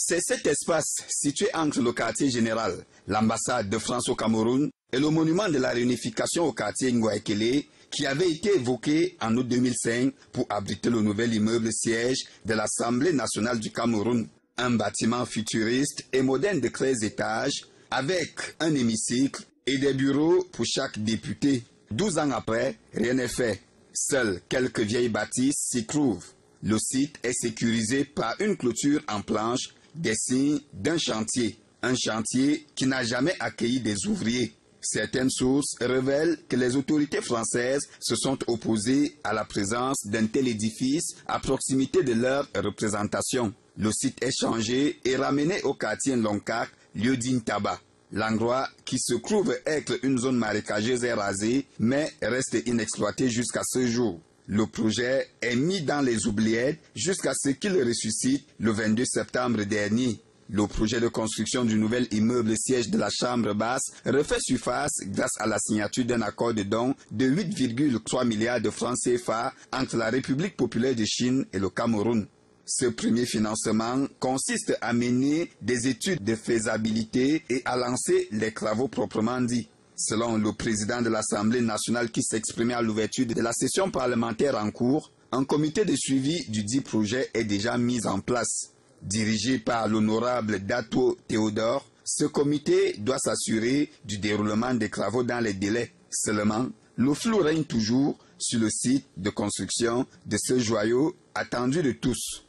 Speaker 10: C'est cet espace situé entre le quartier général, l'ambassade de France au Cameroun et le monument de la réunification au quartier Ngouaekele qui avait été évoqué en août 2005 pour abriter le nouvel immeuble siège de l'Assemblée nationale du Cameroun. Un bâtiment futuriste et moderne de 13 étages avec un hémicycle et des bureaux pour chaque député. 12 ans après, rien n'est fait. Seules quelques vieilles bâtisses s'y trouvent. Le site est sécurisé par une clôture en planche, des signes d'un chantier. Un chantier qui n'a jamais accueilli des ouvriers. Certaines sources révèlent que les autorités françaises se sont opposées à la présence d'un tel édifice à proximité de leur représentation. Le site est changé et ramené au quartier Lonkak, lieu d'Intaba. L'endroit qui se trouve être une zone marécageuse est rasée, mais reste inexploité jusqu'à ce jour. Le projet est mis dans les oubliettes jusqu'à ce qu'il ressuscite le 22 septembre dernier. Le projet de construction du nouvel immeuble siège de la Chambre basse refait surface grâce à la signature d'un accord de don de 8,3 milliards de francs CFA entre la République populaire de Chine et le Cameroun. Ce premier financement consiste à mener des études de faisabilité et à lancer les travaux proprement dits. Selon le président de l'Assemblée nationale qui s'exprimait à l'ouverture de la session parlementaire en cours, un comité de suivi du dit projet est déjà mis en place. Dirigé par l'honorable Dato Théodore, ce comité doit s'assurer du déroulement des travaux dans les délais. Seulement, le flou règne toujours sur le site de construction de ce joyau attendu de tous.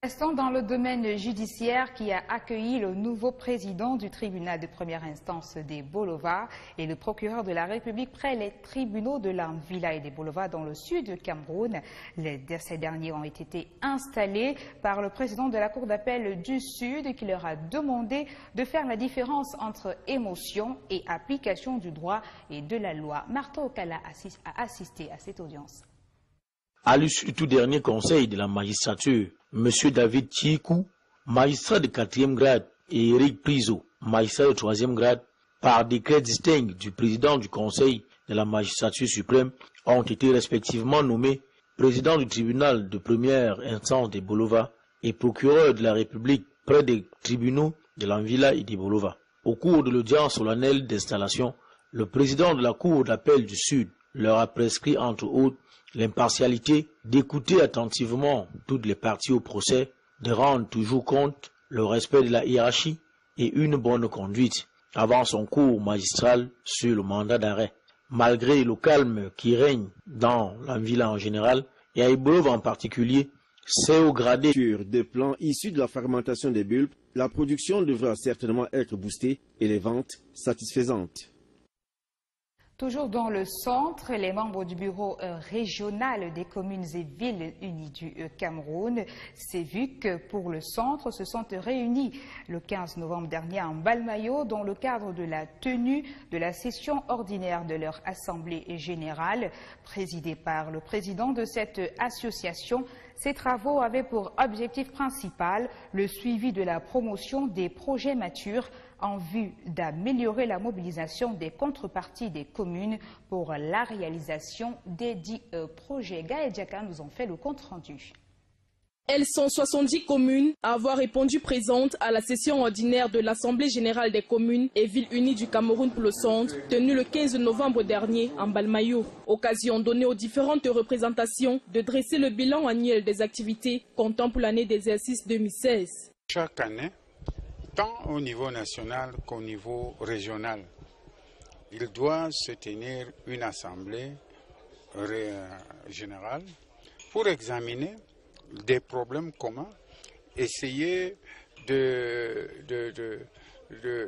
Speaker 1: Restons dans le domaine judiciaire qui a accueilli le nouveau président du tribunal de première instance des Bolova et le procureur de la République près les tribunaux de l'Anvila et des Bolova dans le sud du Cameroun. Ces derniers ont été installés par le président de la Cour d'appel du Sud qui leur a demandé de faire la différence entre émotion et application du droit et de la loi. Martha Okala a assisté à cette audience.
Speaker 13: À l'issue du tout dernier conseil de la magistrature, M. David Tchikou, magistrat de 4e grade, et Eric Priso, magistrat de 3e grade, par décret distinct du président du conseil de la magistrature suprême, ont été respectivement nommés président du tribunal de première instance des Bolova et procureur de la République près des tribunaux de l'Anvila et des Bolova. Au cours de l'audience solennelle d'installation, le président de la Cour d'appel du Sud leur a prescrit entre autres l'impartialité, d'écouter attentivement toutes les parties au procès, de rendre toujours compte, le respect de la hiérarchie et une bonne conduite avant son cours magistral sur le mandat d'arrêt. Malgré le calme qui règne dans l'Anvila en général et à Ibolova en particulier, c'est au gradé
Speaker 14: sur des plants issus de la fermentation des bulbes, la production devra certainement être boostée et les ventes satisfaisantes.
Speaker 1: Toujours dans le centre, les membres du bureau régional des communes et villes unies du Cameroun, CEVUC, pour le centre, se sont réunis le 15 novembre dernier en Balmayo dans le cadre de la tenue de la session ordinaire de leur assemblée générale, présidée par le président de cette association. Ces travaux avaient pour objectif principal le suivi de la promotion des projets matures en vue d'améliorer la mobilisation des contreparties des communes pour la réalisation des 10 projets. Gaël Diaka nous en fait le compte-rendu.
Speaker 12: Elles sont 70 communes à avoir répondu présentes à la session ordinaire de l'Assemblée générale des communes et villes unies du Cameroun pour le centre, tenue le 15 novembre dernier en Balmayo. Occasion donnée aux différentes représentations de dresser le bilan annuel des activités comptant pour l'année d'exercice 2016.
Speaker 16: Chaque année, tant au niveau national qu'au niveau régional, il doit se tenir une assemblée générale pour examiner des problèmes communs, essayer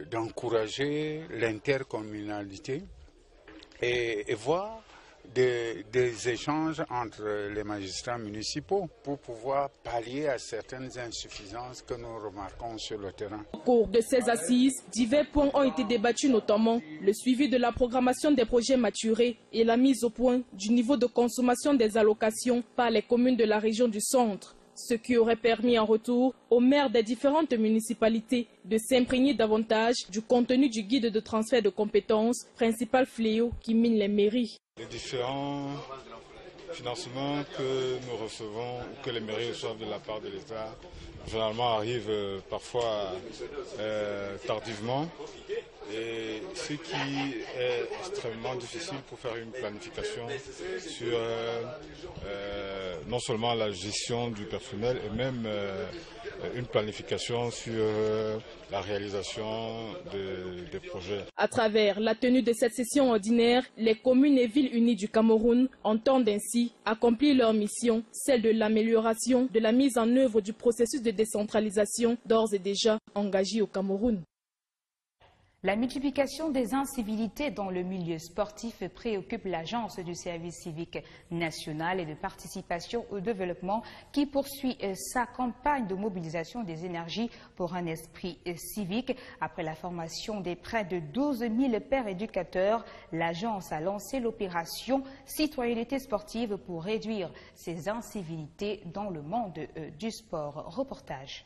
Speaker 16: d'encourager l'intercommunalité et voir des échanges entre les magistrats municipaux pour pouvoir pallier à certaines insuffisances que nous remarquons sur le terrain.
Speaker 12: Au cours de ces assises, divers points ont été débattus, notamment le suivi de la programmation des projets maturés et la mise au point du niveau de consommation des allocations par les communes de la région du centre, ce qui aurait permis en retour aux maires des différentes municipalités de s'imprégner davantage du contenu du guide de transfert de compétences, principal fléau qui mine les mairies.
Speaker 17: Les différents financements que nous recevons ou que les mairies reçoivent de la part de l'État, généralement arrivent parfois tardivement. Et ce qui est extrêmement difficile pour faire une planification sur non seulement la gestion du personnel et même une planification sur la réalisation des projets.
Speaker 12: À travers la tenue de cette session ordinaire, les communes et villes unies du Cameroun entendent ainsi accomplir leur mission, celle de l'amélioration de la mise en œuvre du processus de décentralisation d'ores et déjà engagé au Cameroun.
Speaker 1: La multiplication des incivilités dans le milieu sportif préoccupe l'Agence du service civique national et de participation au développement qui poursuit sa campagne de mobilisation des énergies pour un esprit civique. Après la formation des près de 12 000 pères éducateurs, l'Agence a lancé l'opération Citoyenneté sportive pour réduire ces incivilités dans le monde du sport. Reportage.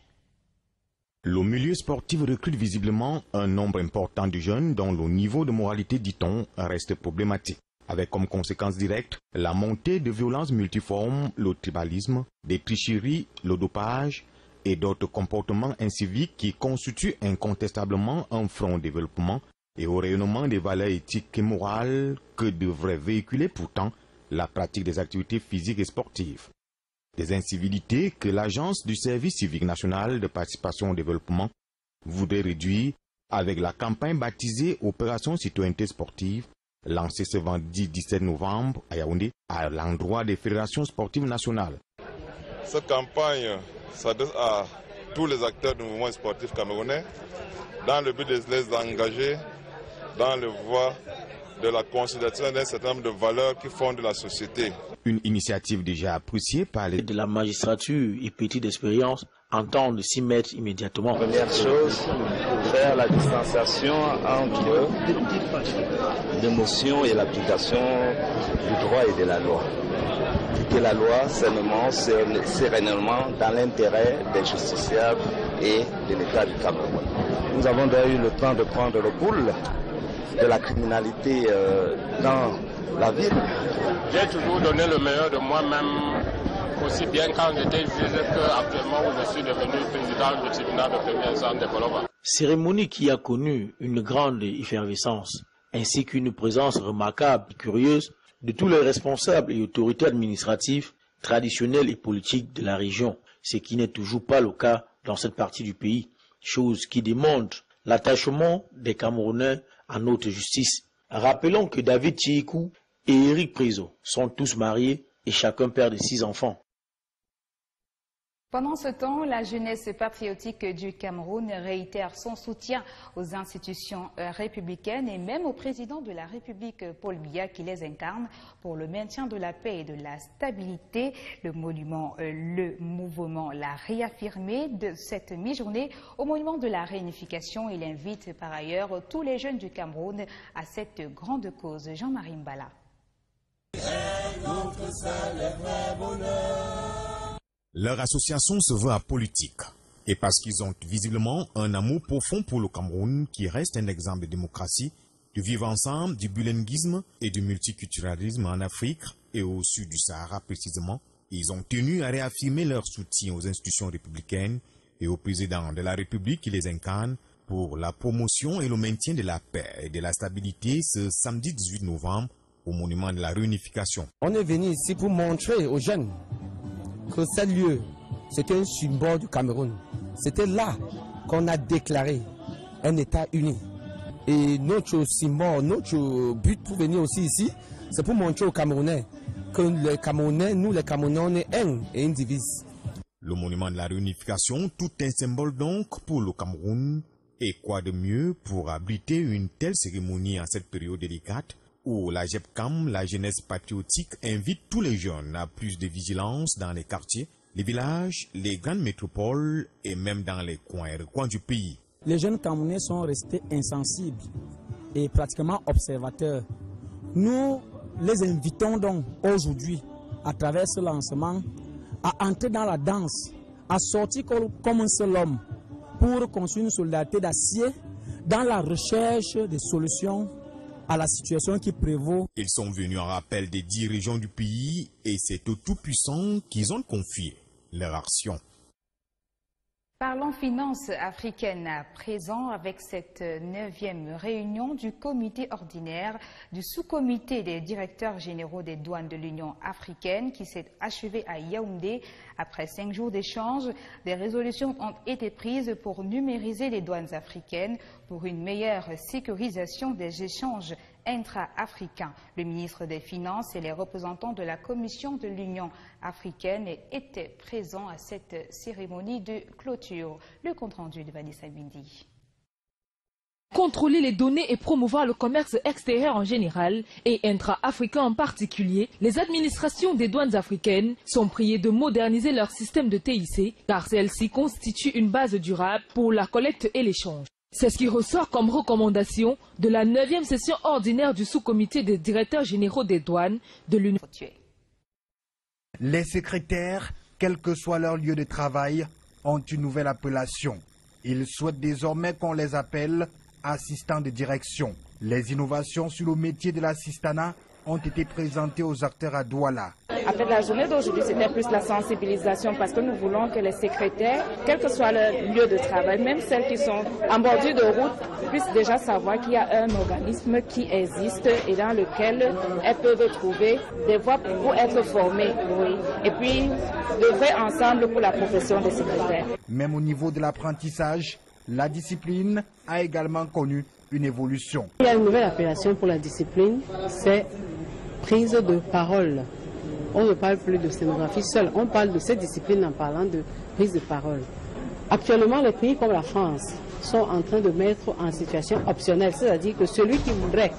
Speaker 15: Le milieu sportif recrute visiblement un nombre important de jeunes dont le niveau de moralité, dit-on, reste problématique, avec comme conséquence directe la montée de violences multiformes, le tribalisme, des tricheries, le dopage et d'autres comportements inciviques qui constituent incontestablement un front au développement et au rayonnement des valeurs éthiques et morales que devrait véhiculer pourtant la pratique des activités physiques et sportives. Des incivilités que l'Agence du service civique national de participation au développement voudrait réduire avec la campagne baptisée Opération Citoyenneté sportive, lancée ce vendredi 17 novembre à Yaoundé à l'endroit des fédérations sportives nationales.
Speaker 2: Cette campagne s'adresse à tous les acteurs du mouvement sportif camerounais dans le but de les engager dans le voie de la consolidation d'un certain nombre de valeurs qui fondent la société.
Speaker 15: Une initiative déjà appréciée par les...
Speaker 13: De la magistrature et petite expérience entendent s'y mettre immédiatement.
Speaker 3: Première chose, faire la distanciation entre l'émotion et l'application du droit et de la loi. Que la loi sereinement dans l'intérêt des justiciables et de l'État du Cameroun. Nous avons déjà eu le temps de prendre le pouls de la criminalité dans la ville.
Speaker 18: J'ai toujours donné le meilleur de moi-même, aussi bien quand j'étais juge qu'actuellement où je suis devenu président du tribunal de première instance de Koloba.
Speaker 13: Cérémonie qui a connu une grande effervescence, ainsi qu'une présence remarquable et curieuse de tous les responsables et autorités administratives, traditionnelles et politiques de la région, ce qui n'est toujours pas le cas dans cette partie du pays, chose qui démontre l'attachement des Camerounais à notre justice. Rappelons que David Tchikou et Éric Prizo sont tous mariés et chacun père de 6 enfants.
Speaker 1: Pendant ce temps, la jeunesse patriotique du Cameroun réitère son soutien aux institutions républicaines et même au président de la République, Paul Biya, qui les incarne pour le maintien de la paix et de la stabilité. Le mouvement l'a réaffirmé de cette mi-journée au monument de la réunification. Il invite par ailleurs tous les jeunes du Cameroun à cette grande cause. Jean-Marie Mbala.
Speaker 15: Leur association se veut apolitique. Et parce qu'ils ont visiblement un amour profond pour le Cameroun, qui reste un exemple de démocratie, du vivre ensemble, du bilinguisme et du multiculturalisme en Afrique et au sud du Sahara précisément, ils ont tenu à réaffirmer leur soutien aux institutions républicaines et au président de la République qui les incarne pour la promotion et le maintien de la paix et de la stabilité ce samedi 18 novembre au monument de la réunification.
Speaker 19: On est venu ici pour montrer aux jeunes que ce lieu, c'était un symbole du Cameroun. C'était là qu'on a déclaré un État uni. Et notre symbole, notre but pour venir aussi ici, c'est pour montrer aux Camerounais que les Camerounais, nous les Camerounais, on est un et une divise.
Speaker 15: Le monument de la réunification, tout un symbole donc pour le Cameroun. Et quoi de mieux pour abriter une telle cérémonie en cette période délicate où la GEPCAM, la jeunesse patriotique, invite tous les jeunes à plus de vigilance dans les quartiers, les villages, les grandes métropoles et même dans les coins et recoins du pays.
Speaker 20: Les jeunes Camerounais sont restés insensibles et pratiquement observateurs. Nous les invitons donc aujourd'hui, à travers ce lancement, à entrer dans la danse, à sortir comme un seul homme pour construire une solidarité d'acier dans la recherche des solutions à la situation qui prévaut.
Speaker 15: Ils sont venus en rappel des 10 régions du pays et c'est au Tout-Puissant qu'ils ont confié leur action.
Speaker 1: Parlons finances africaines à présent avec cette 9e réunion du comité ordinaire du sous-comité des directeurs généraux des douanes de l'Union africaine qui s'est achevée à Yaoundé. Après 5 jours d'échanges, des résolutions ont été prises pour numériser les douanes africaines pour une meilleure sécurisation des échanges intra-africains. Le ministre des Finances et les représentants de la Commission de l'Union africaine étaient présents à cette cérémonie de clôture. Le compte-rendu de Vanessa Bindi.
Speaker 12: Contrôler les données et promouvoir le commerce extérieur en général et intra-africain en particulier, les administrations des douanes africaines sont priées de moderniser leur système de TIC car celle-ci constitue une base durable pour la collecte et l'échange. C'est ce qui ressort comme recommandation de la 9e session ordinaire du sous-comité des directeurs généraux des douanes de l'Union.
Speaker 21: Les secrétaires, quel que soit leur lieu de travail, ont une nouvelle appellation. Ils souhaitent désormais qu'on les appelle assistants de direction. Les innovations sur le métier de l'assistanat ont été présentées aux acteurs à Douala.
Speaker 22: En fait, la journée d'aujourd'hui, c'était plus la sensibilisation parce que nous voulons que les secrétaires, quel que soit leur lieu de travail, même celles qui sont en bordure de route, puissent déjà savoir qu'il y a un organisme qui existe et dans lequel elles peuvent trouver des voies pour être formées. Oui. Et puis, d'œuvrer ensemble pour la profession des secrétaires.
Speaker 21: Même au niveau de l'apprentissage, la discipline a également connu une évolution.
Speaker 23: Il y a une nouvelle appellation pour la discipline, c'est prise de parole.
Speaker 4: on ne parle plus de scénographie seule, on parle de cette discipline en parlant de prise de parole. Actuellement, les pays comme la France sont en train de mettre en situation optionnelle, c'est-à-dire que celui qui voudrait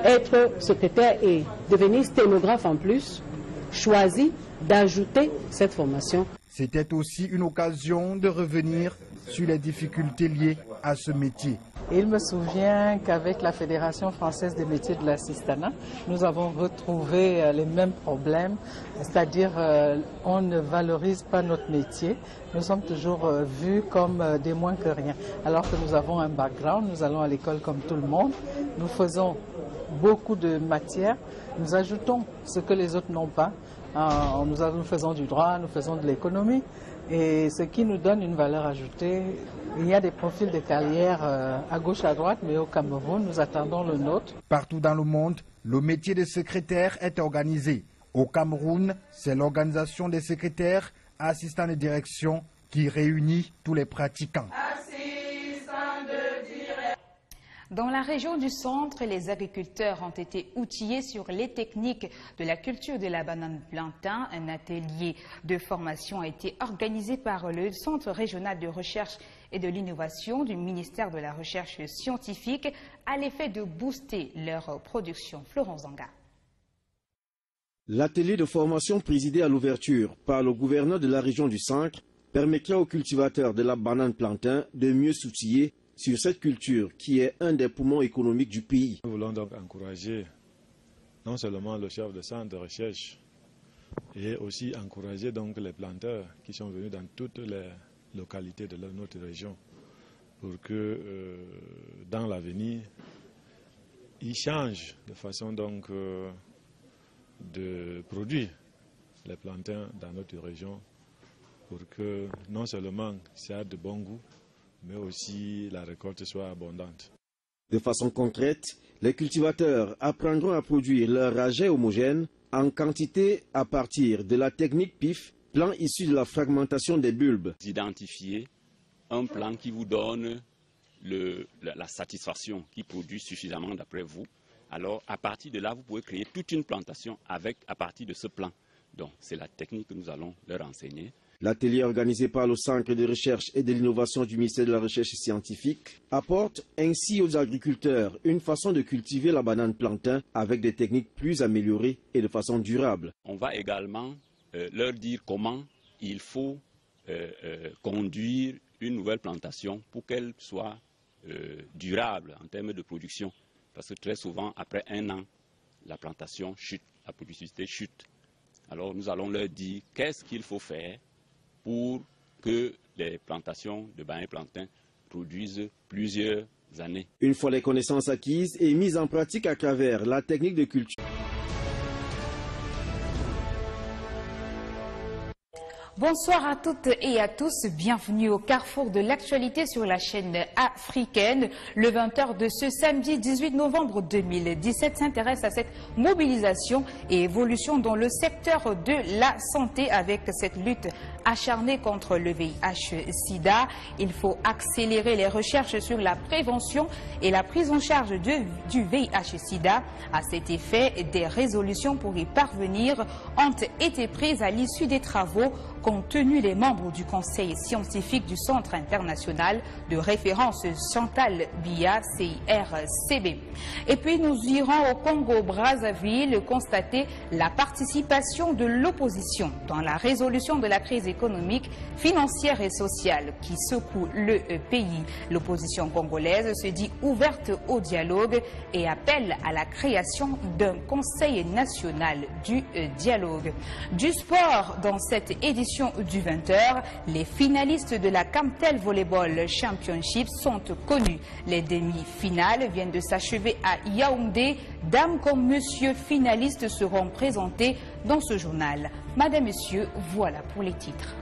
Speaker 4: être secrétaire et devenir sténographe en plus, choisit d'ajouter cette formation.
Speaker 21: C'était aussi une occasion de revenir sur les difficultés liées à ce métier.
Speaker 5: Il me souvient qu'avec la Fédération française des métiers de l'assistanat, nous avons retrouvé les mêmes problèmes, c'est-à-dire on ne valorise pas notre métier, nous sommes toujours vus comme des moins que rien. Alors que nous avons un background, nous allons à l'école comme tout le monde, nous faisons beaucoup de matières, nous ajoutons ce que les autres n'ont pas. Nous faisons du droit, nous faisons de l'économie, et ce qui nous donne une valeur ajoutée. Il y a des profils de carrière à gauche, à droite, mais au Cameroun, nous attendons le nôtre.
Speaker 21: Partout dans le monde, le métier de secrétaire est organisé. Au Cameroun, c'est l'organisation des secrétaires, assistants de direction, qui réunit tous les pratiquants.
Speaker 1: Dans la région du centre, les agriculteurs ont été outillés sur les techniques de la culture de la banane plantain. Un atelier de formation a été organisé par le Centre régional de recherche et de l'innovation du ministère de la Recherche scientifique à l'effet de booster leur production. Florent Zanga.
Speaker 14: L'atelier de formation présidé à l'ouverture par le gouverneur de la région du Centre permettra aux cultivateurs de la banane plantain de mieux s'outiller sur cette culture qui est un des poumons économiques du pays.
Speaker 6: Nous voulons donc encourager non seulement le chef de centre de recherche et aussi encourager donc les planteurs qui sont venus dans toutes les localités de notre région pour que dans l'avenir ils changent de façon donc de produire les plantains dans notre région pour que non seulement ça ait de bon goût, mais aussi la récolte soit abondante.
Speaker 14: De façon concrète, les cultivateurs apprendront à produire leur rajet homogène en quantité à partir de la technique PIF, plan issu de la fragmentation des bulbes.
Speaker 8: Identifier un plan qui vous donne la satisfaction, qui produit suffisamment d'après vous. Alors à partir de là, vous pouvez créer toute une plantation à partir de ce plan. Donc c'est la technique que nous allons leur enseigner.
Speaker 14: L'atelier organisé par le Centre de recherche et de l'innovation du ministère de la Recherche scientifique apporte ainsi aux agriculteurs une façon de cultiver la banane plantain avec des techniques plus améliorées et de façon durable.
Speaker 8: On va également leur dire comment il faut conduire une nouvelle plantation pour qu'elle soit durable en termes de production. Parce que très souvent, après un an, la plantation chute, la productivité chute. Alors nous allons leur dire qu'est-ce qu'il faut faire pour que les plantations de banane plantain produisent plusieurs années.
Speaker 14: Une fois les connaissances acquises et mises en pratique à travers la technique de culture.
Speaker 1: Bonsoir à toutes et à tous, bienvenue au carrefour de l'actualité sur la chaîne africaine. Le 20h de ce samedi 18 novembre 2017 s'intéresse à cette mobilisation et évolution dans le secteur de la santé avec cette lutte acharnée contre le VIH-Sida. Il faut accélérer les recherches sur la prévention et la prise en charge du VIH-Sida. À cet effet, des résolutions pour y parvenir ont été prises à l'issue des travaux qu'ont tenu les membres du conseil scientifique du Centre international de référence Chantal Biya, CIRCB. Et puis nous irons au Congo-Brazzaville constater la participation de l'opposition dans la résolution de la crise économique, financière et sociale qui secoue le pays. L'opposition congolaise se dit ouverte au dialogue et appelle à la création d'un conseil national du dialogue. Du sport dans cette édition du 20h, les finalistes de la Camtel Volleyball Championship sont connus. Les demi-finales viennent de s'achever à Yaoundé. Dames comme monsieur finalistes seront présentés dans ce journal. Madame, messieurs, voilà pour les titres.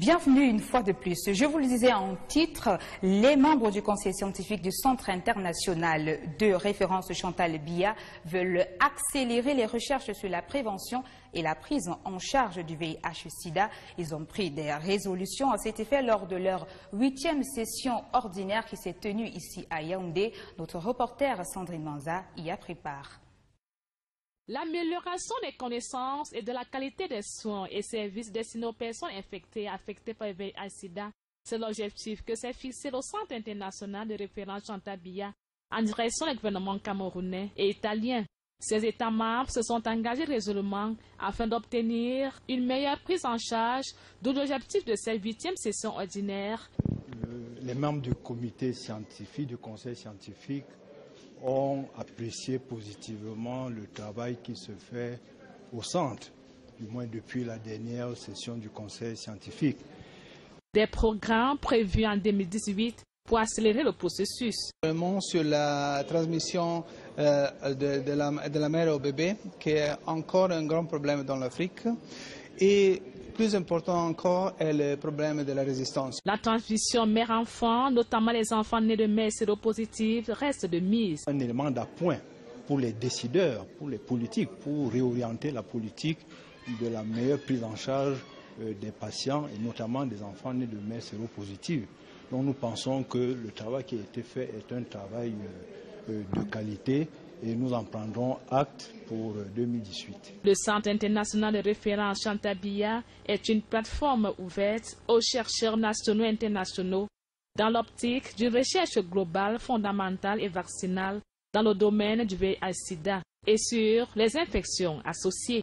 Speaker 1: Bienvenue une fois de plus. Je vous le disais en titre, les membres du conseil scientifique du Centre international de référence Chantal Biya veulent accélérer les recherches sur la prévention et la prise en charge du VIH-Sida. Ils ont pris des résolutions à cet effet lors de leur 8e session ordinaire qui s'est tenue ici à Yaoundé. Notre reporter Sandrine Manza y a pris part.
Speaker 12: L'amélioration des connaissances et de la qualité des soins et services destinés aux personnes affectées par le VIH-Sida, c'est l'objectif que s'est fixé le Centre international de référence Chantal Biya en direction des gouvernements camerounais et italiens. Ces États membres se sont engagés résolument afin d'obtenir une meilleure prise en charge, d'où l'objectif de cette 8e session ordinaire.
Speaker 7: Les membres du comité scientifique, du conseil scientifique, ont apprécié positivement le travail qui se fait au centre, du moins depuis la dernière session du conseil scientifique.
Speaker 12: Des programmes prévus en 2018 pour accélérer le processus.
Speaker 11: Vraiment sur la transmission de la mère au bébé, qui est encore un grand problème dans l'Afrique. Et plus important encore est le problème de la résistance.
Speaker 12: La transmission mère-enfant, notamment les enfants nés de mères séropositives, reste de mise.
Speaker 7: Un élément d'appoint pour les décideurs, pour les politiques, pour réorienter la politique de la meilleure prise en charge des patients et notamment des enfants nés de mères séropositives. Donc nous pensons que le travail qui a été fait est un travail de qualité et nous en prendrons acte pour 2018.
Speaker 12: Le Centre international de référence Chantal Biya est une plateforme ouverte aux chercheurs nationaux et internationaux dans l'optique d'une recherche globale, fondamentale et vaccinale dans le domaine du VIH-Sida et sur les infections associées.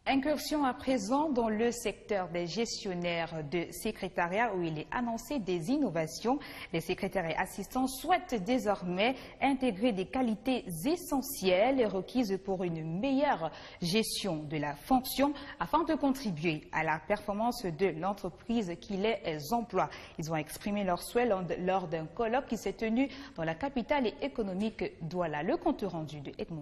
Speaker 1: Incursion à présent dans le secteur des gestionnaires de secrétariat où il est annoncé des innovations. Les secrétaires et assistants souhaitent désormais intégrer des qualités essentielles requises pour une meilleure gestion de la fonction afin de contribuer à la performance de l'entreprise qui les emploie. Ils ont exprimé leur souhait lors d'un colloque qui s'est tenu dans la capitale économique Douala. Le compte rendu de Edmond